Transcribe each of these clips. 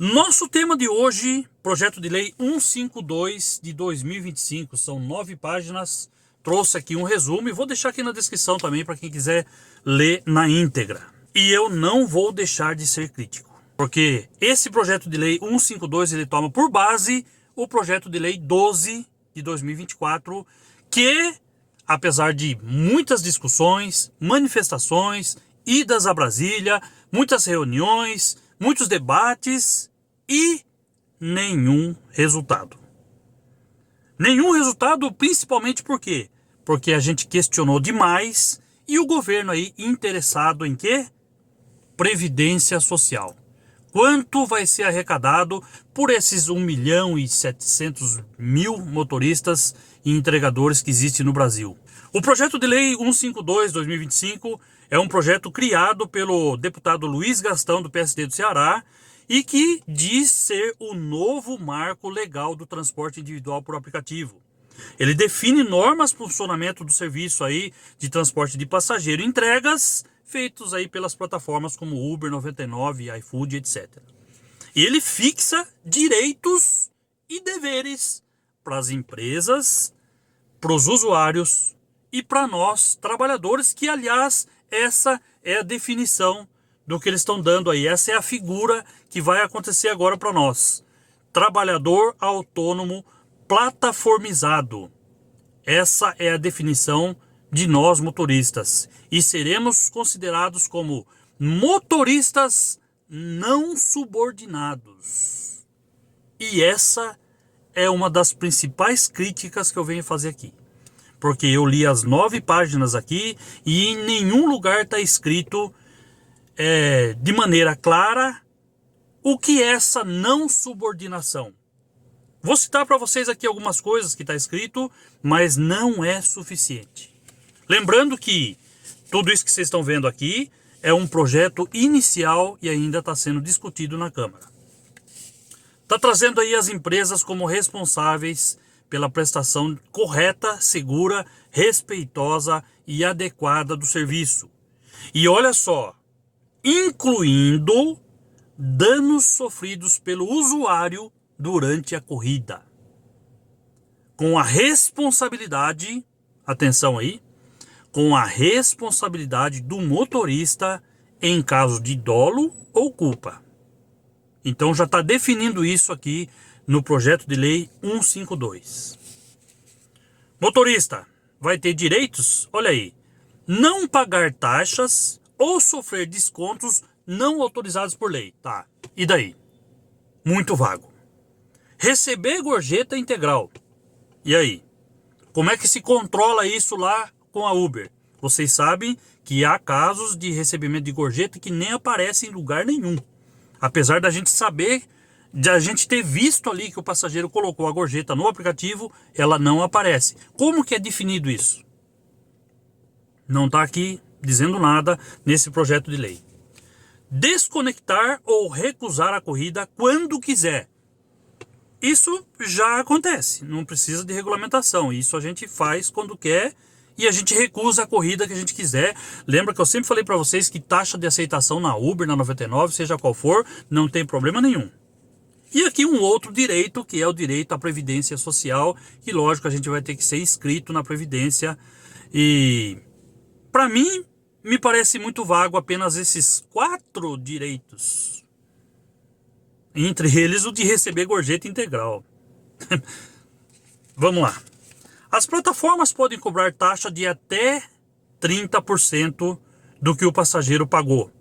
Nosso tema de hoje, projeto de lei 152 de 2025, são 9 páginas, trouxe aqui um resumo e vou deixar aqui na descrição também para quem quiser ler na íntegra. E eu não vou deixar de ser crítico, porque esse projeto de lei 152 ele toma por base o projeto de lei 12 de 2024, que apesar de muitas discussões, manifestações, idas a Brasília, muitas reuniões, muitos debates e nenhum resultado. Nenhum resultado, principalmente por quê? Porque a gente questionou demais e o governo aí interessado em quê? Previdência Social. Quanto vai ser arrecadado por esses 1.700.000 motoristas e entregadores que existem no Brasil? O projeto de lei 152/2025 é um projeto criado pelo deputado Luiz Gastão, do PSD do Ceará, e que diz ser o novo marco legal do transporte individual por aplicativo. Ele define normas para o funcionamento do serviço aí de transporte de passageiro e entregas feitos aí pelas plataformas como Uber, 99, iFood, etc. E ele fixa direitos e deveres para as empresas, para os usuários e para nós, trabalhadores, que aliás essa é a definição do que eles estão dando aí. Essa é a figura que vai acontecer agora para nós. Trabalhador autônomo plataformizado. Essa é a definição de nós motoristas. E seremos considerados como motoristas não subordinados. E essa é uma das principais críticas que eu venho fazer aqui. Porque eu li as 9 páginas aqui e em nenhum lugar está escrito de maneira clara o que é essa não subordinação. Vou citar para vocês aqui algumas coisas que está escrito, mas não é suficiente. Lembrando que tudo isso que vocês estão vendo aqui é um projeto inicial e ainda está sendo discutido na Câmara. Está trazendo aí as empresas como responsáveis pela prestação correta, segura, respeitosa e adequada do serviço. E olha só, incluindo danos sofridos pelo usuário durante a corrida. Com a responsabilidade, atenção aí, com a responsabilidade do motorista em caso de dolo ou culpa. Então já está definindo isso aqui no projeto de lei 152. Motorista vai ter direitos, olha aí, não pagar taxas ou sofrer descontos não autorizados por lei. Tá, e daí? Muito vago. Receber gorjeta integral. E aí? Como é que se controla isso lá com a Uber? Vocês sabem que há casos de recebimento de gorjeta que nem aparece em lugar nenhum. Apesar da gente saber, de a gente ter visto ali que o passageiro colocou a gorjeta no aplicativo, ela não aparece. Como que é definido isso? Não está aqui dizendo nada nesse projeto de lei. Desconectar ou recusar a corrida quando quiser. Isso já acontece, não precisa de regulamentação. Isso a gente faz quando quer e a gente recusa a corrida que a gente quiser. Lembra que eu sempre falei para vocês que taxa de aceitação na Uber, na 99, seja qual for, não tem problema nenhum. E aqui um outro direito, que é o direito à Previdência Social, que lógico a gente vai ter que ser inscrito na Previdência. E para mim, me parece muito vago apenas esses 4 direitos. Entre eles o de receber gorjeta integral. Vamos lá. As plataformas podem cobrar taxa de até 30% do que o passageiro pagou.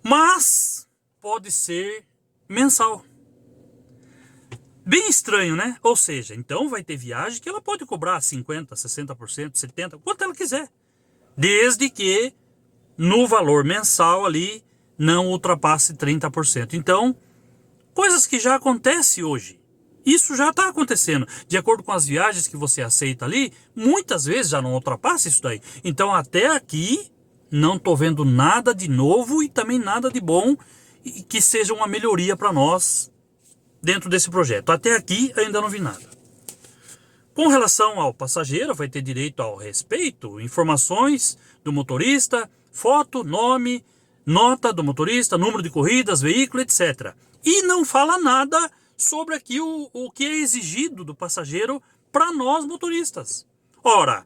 Mas pode ser mensal. Bem estranho, né? Ou seja, então vai ter viagem que ela pode cobrar 50%, 60%, 70%, quanto ela quiser. Desde que no valor mensal ali não ultrapasse 30%. Então, coisas que já acontecem hoje. Isso já está acontecendo. De acordo com as viagens que você aceita ali, muitas vezes já não ultrapassa isso daí. Então, até aqui, não estou vendo nada de novo e também nada de bom e que seja uma melhoria para nós dentro desse projeto. Até aqui, ainda não vi nada. Com relação ao passageiro, vai ter direito ao respeito, informações do motorista, foto, nome, nota do motorista, número de corridas, veículo, etc. E não fala nada sobre aqui o que é exigido do passageiro para nós motoristas. Ora,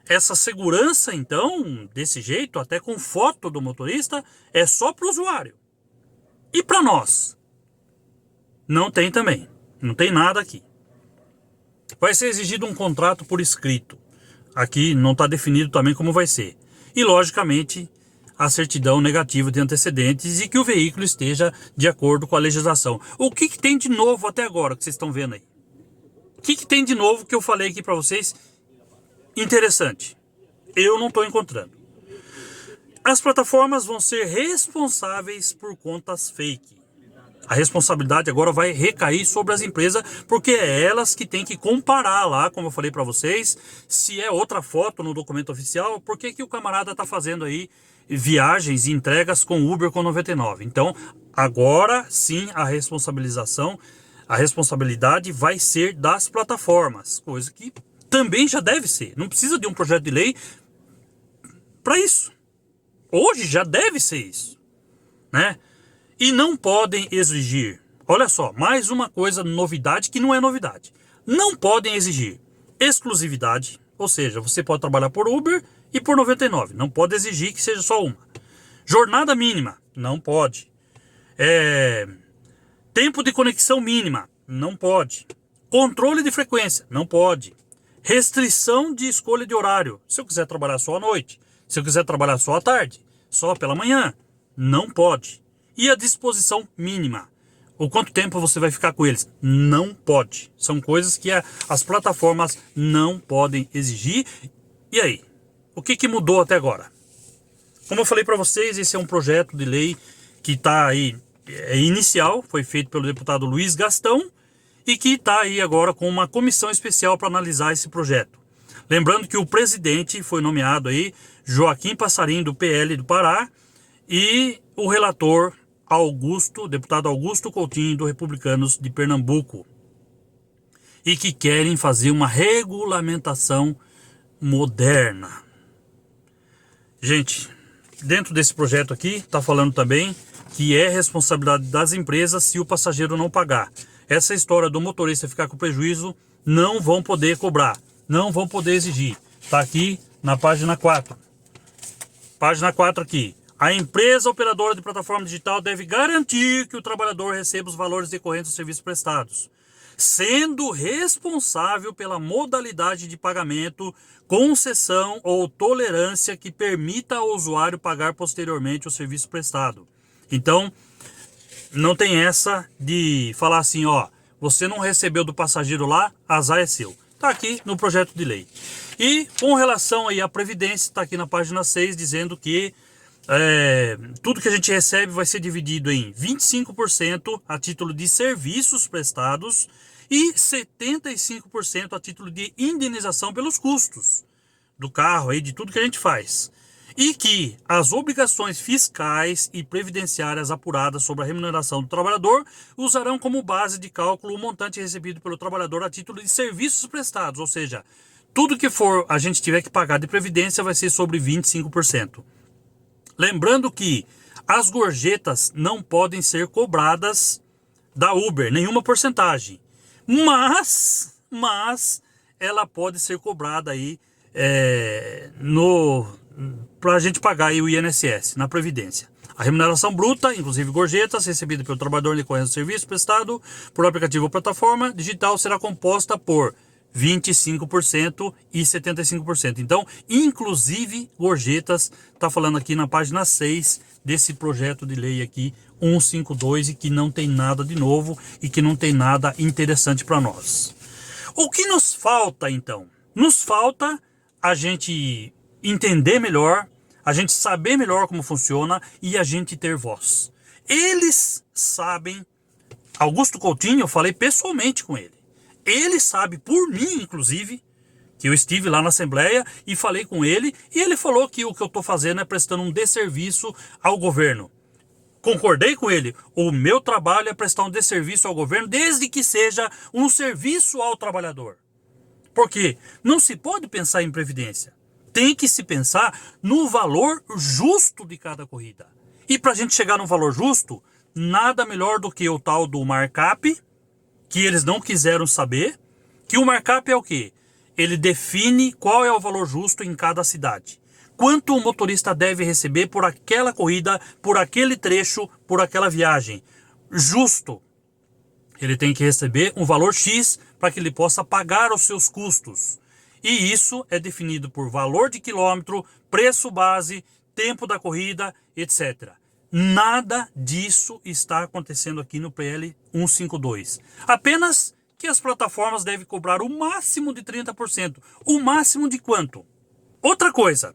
essa segurança então, desse jeito, até com foto do motorista, é só para o usuário. E para nós? Não tem também. Não tem nada aqui. Vai ser exigido um contrato por escrito. Aqui não está definido também como vai ser. E, logicamente, a certidão negativa de antecedentes e que o veículo esteja de acordo com a legislação. O que tem de novo até agora que vocês estão vendo aí? O que tem de novo que eu falei aqui para vocês interessante? Eu não estou encontrando. As plataformas vão ser responsáveis por contas fake. A responsabilidade agora vai recair sobre as empresas, porque é elas que têm que comparar lá, como eu falei para vocês, se é outra foto no documento oficial, por que o camarada está fazendo aí viagens e entregas com Uber com 99. Então, agora sim a responsabilidade vai ser das plataformas, coisa que também já deve ser. Não precisa de um projeto de lei para isso. Hoje já deve ser isso, né? E não podem exigir, olha só, mais uma coisa, novidade que não é novidade. Não podem exigir exclusividade, ou seja, você pode trabalhar por Uber e por 99. Não pode exigir que seja só uma. Jornada mínima, não pode. Tempo de conexão mínima, não pode. Controle de frequência, não pode. Restrição de escolha de horário. Se eu quiser trabalhar só à noite, se eu quiser trabalhar só à tarde, só pela manhã, não pode. E a disposição mínima. O quanto tempo você vai ficar com eles? Não pode. São coisas que as plataformas não podem exigir. E aí? O que mudou até agora? Como eu falei para vocês, esse é um projeto de lei que está aí, inicial, foi feito pelo deputado Luiz Gastão e que está aí agora com uma comissão especial para analisar esse projeto. Lembrando que o presidente foi nomeado aí, Joaquim Passarinho, do PL do Pará, e o relator deputado Augusto Coutinho, do Republicanos de Pernambuco, e que querem fazer uma regulamentação moderna. Gente, dentro desse projeto aqui, está falando também que é responsabilidade das empresas se o passageiro não pagar. Essa história do motorista ficar com prejuízo, não vão poder cobrar, não vão poder exigir. Está aqui na página 4. Página 4 aqui. A empresa operadora de plataforma digital deve garantir que o trabalhador receba os valores decorrentes dos serviços prestados, sendo responsável pela modalidade de pagamento, concessão ou tolerância que permita ao usuário pagar posteriormente o serviço prestado. Então, não tem essa de falar assim, ó, você não recebeu do passageiro lá, azar é seu. Está aqui no projeto de lei. E com relação aí à Previdência, está aqui na página 6, dizendo que tudo que a gente recebe vai ser dividido em 25% a título de serviços prestados e 75% a título de indenização pelos custos do carro, aí, de tudo que a gente faz. E que as obrigações fiscais e previdenciárias apuradas sobre a remuneração do trabalhador usarão como base de cálculo o montante recebido pelo trabalhador a título de serviços prestados, ou seja, tudo que for a gente tiver que pagar de previdência vai ser sobre 25%. Lembrando que as gorjetas não podem ser cobradas da Uber, nenhuma porcentagem. Mas ela pode ser cobrada aí para a gente pagar aí o INSS, na Previdência. A remuneração bruta, inclusive gorjetas, recebida pelo trabalhador em decorrência do serviço prestado por aplicativo ou plataforma digital, será composta por 25% e 75%. Então, inclusive gorjetas, está falando aqui na página 6 desse projeto de lei aqui, 152, e que não tem nada de novo e que não tem nada interessante para nós. O que nos falta, então? Nos falta a gente entender melhor, a gente saber melhor como funciona e a gente ter voz. Eles sabem, Augusto Coutinho, eu falei pessoalmente com ele. Ele sabe, por mim, inclusive, que eu estive lá na Assembleia e falei com ele, e ele falou que o que eu estou fazendo é prestando um desserviço ao governo. Concordei com ele. O meu trabalho é prestar um desserviço ao governo, desde que seja um serviço ao trabalhador. Porque não se pode pensar em previdência. Tem que se pensar no valor justo de cada corrida. E para a gente chegar no valor justo, nada melhor do que o tal do markup, que eles não quiseram saber, que o markup é o quê? Ele define qual é o valor justo em cada cidade. Quanto o motorista deve receber por aquela corrida, por aquele trecho, por aquela viagem. Justo. Ele tem que receber um valor X para que ele possa pagar os seus custos. E isso é definido por valor de quilômetro, preço base, tempo da corrida, etc. Nada disso está acontecendo aqui no PL 152. Apenas que as plataformas devem cobrar o máximo de 30%. O máximo de quanto? Outra coisa,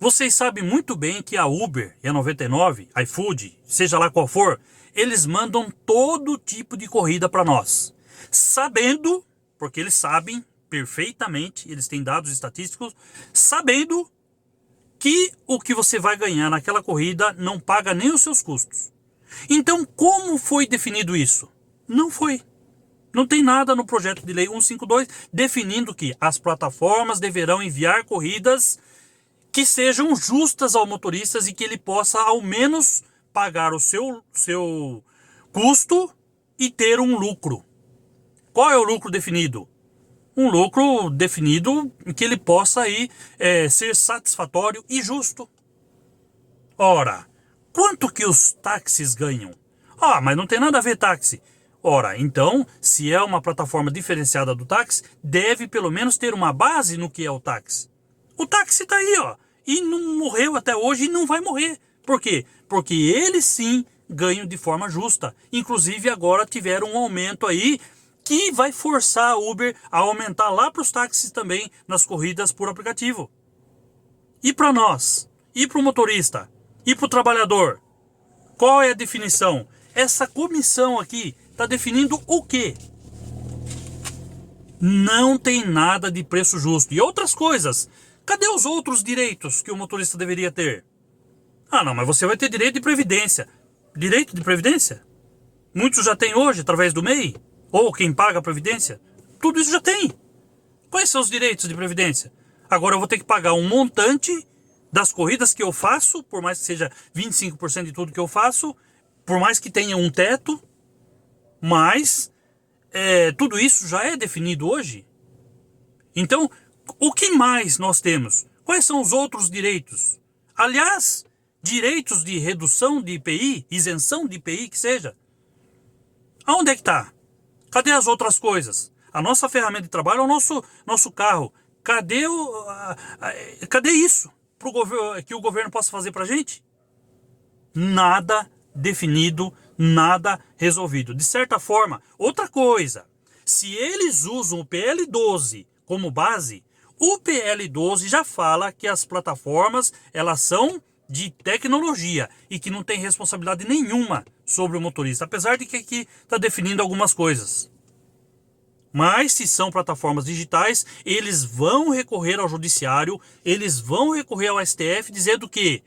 vocês sabem muito bem que a Uber e a 99, iFood, seja lá qual for, eles mandam todo tipo de corrida para nós. Sabendo, porque eles sabem perfeitamente, eles têm dados estatísticos, sabendo que o que você vai ganhar naquela corrida não paga nem os seus custos. Então, como foi definido isso? Não foi. Não tem nada no projeto de lei 152 definindo que as plataformas deverão enviar corridas que sejam justas ao motorista e que ele possa ao menos pagar o seu custo e ter um lucro. Qual é o lucro definido? Um lucro definido que ele possa aí, ser satisfatório e justo. Ora, quanto que os táxis ganham? Ah, mas não tem nada a ver táxi. Ora, então, se é uma plataforma diferenciada do táxi, deve pelo menos ter uma base no que é o táxi. O táxi está aí, ó, e não morreu até hoje e não vai morrer. Por quê? Porque eles sim ganham de forma justa. Inclusive agora tiveram um aumento aí que vai forçar a Uber a aumentar lá para os táxis também nas corridas por aplicativo. E para nós? E para o motorista? E para o trabalhador? Qual é a definição? Essa comissão aqui está definindo o quê? Não tem nada de preço justo. E outras coisas. Cadê os outros direitos que o motorista deveria ter? Ah, não, mas você vai ter direito de previdência. Direito de previdência? Muitos já têm hoje, através do MEI. Ou quem paga a previdência. Tudo isso já tem. Quais são os direitos de previdência? Agora eu vou ter que pagar um montante das corridas que eu faço, por mais que seja 25% de tudo que eu faço, por mais que tenha um teto, mas tudo isso já é definido hoje. Então, o que mais nós temos? Quais são os outros direitos? Aliás, direitos de redução de IPI, isenção de IPI, que seja. Aonde é que está? Cadê as outras coisas? A nossa ferramenta de trabalho é o nosso carro. Cadê isso que o governo possa fazer para a gente? Nada definido, nada resolvido. De certa forma, outra coisa, se eles usam o PL 12 como base, o PL 12 já fala que as plataformas elas são de tecnologia e que não tem responsabilidade nenhuma sobre o motorista, apesar de que aqui está definindo algumas coisas. Mas se são plataformas digitais, eles vão recorrer ao judiciário, eles vão recorrer ao STF dizendo que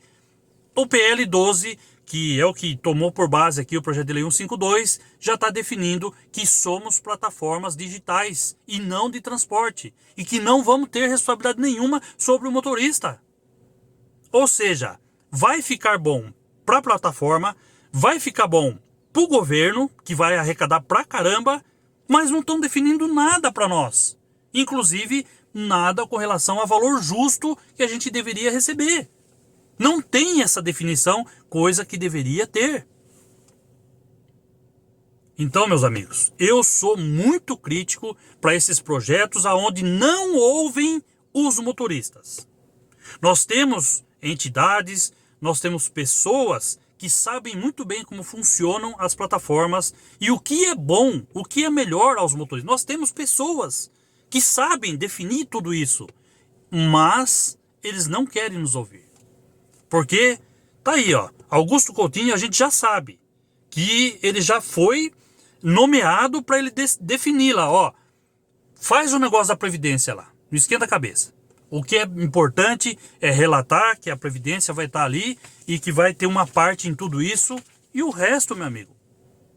o PL 12, que é o que tomou por base aqui o projeto de lei 152, já está definindo que somos plataformas digitais e não de transporte, e que não vamos ter responsabilidade nenhuma sobre o motorista. Ou seja, vai ficar bom para a plataforma, vai ficar bom para o governo, que vai arrecadar pra caramba, mas não estão definindo nada para nós. Inclusive, nada com relação ao valor justo que a gente deveria receber. Não tem essa definição, coisa que deveria ter. Então, meus amigos, eu sou muito crítico para esses projetos aonde não ouvem os motoristas. Nós temos entidades, nós temos pessoas que sabem muito bem como funcionam as plataformas e o que é bom, o que é melhor aos motoristas. Nós temos pessoas que sabem definir tudo isso, mas eles não querem nos ouvir. Porque tá aí, ó, Augusto Coutinho, a gente já sabe que ele já foi nomeado para ele definir lá, ó, faz o negócio da Previdência lá, não esquenta a cabeça. O que é importante é relatar que a Previdência vai estar ali e que vai ter uma parte em tudo isso. E o resto, meu amigo,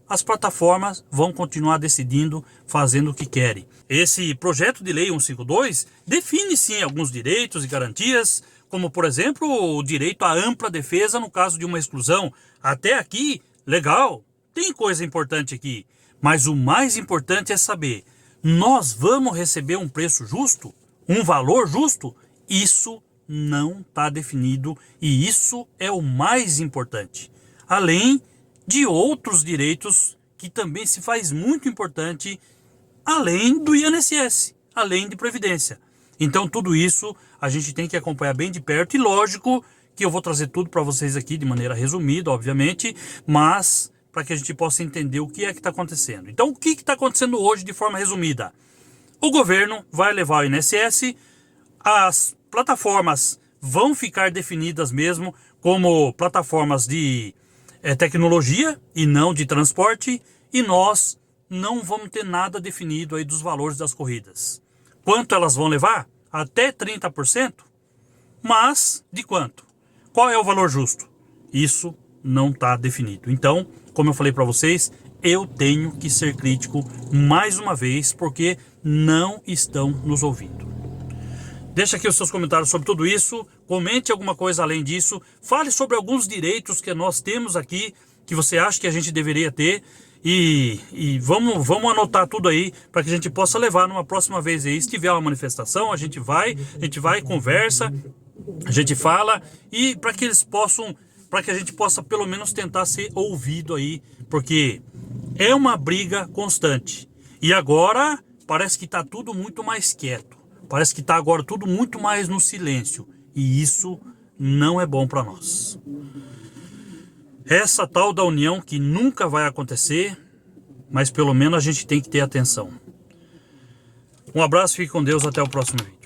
as plataformas vão continuar decidindo, fazendo o que querem. Esse projeto de lei 152 define sim alguns direitos e garantias, como por exemplo o direito à ampla defesa no caso de uma exclusão. Até aqui, legal, tem coisa importante aqui, mas o mais importante é saber, nós vamos receber um preço justo? Um valor justo? Isso não está definido e isso é o mais importante. Além de outros direitos que também se faz muito importante, além do INSS, além de Previdência. Então tudo isso a gente tem que acompanhar bem de perto e lógico que eu vou trazer tudo para vocês aqui de maneira resumida, obviamente, mas para que a gente possa entender o que é que está acontecendo. Então o que está acontecendo hoje de forma resumida? O governo vai levar o INSS, as plataformas vão ficar definidas mesmo como plataformas de tecnologia e não de transporte, e nós não vamos ter nada definido aí dos valores das corridas. Quanto elas vão levar? Até 30%? Mas de quanto? Qual é o valor justo? Isso não está definido. Então, como eu falei para vocês, eu tenho que ser crítico mais uma vez, porque não estão nos ouvindo. Deixa aqui os seus comentários sobre tudo isso, comente alguma coisa além disso, fale sobre alguns direitos que nós temos aqui, que você acha que a gente deveria ter, e vamos anotar tudo aí, para que a gente possa levar numa próxima vez aí. Se tiver uma manifestação, a gente vai, conversa, a gente fala, e para que eles possam, para que a gente possa pelo menos tentar ser ouvido aí, porque é uma briga constante. E agora parece que está tudo muito mais quieto. Parece que está agora tudo muito mais no silêncio. E isso não é bom para nós. Essa tal da união que nunca vai acontecer, mas pelo menos a gente tem que ter atenção. Um abraço, fique com Deus, até o próximo vídeo.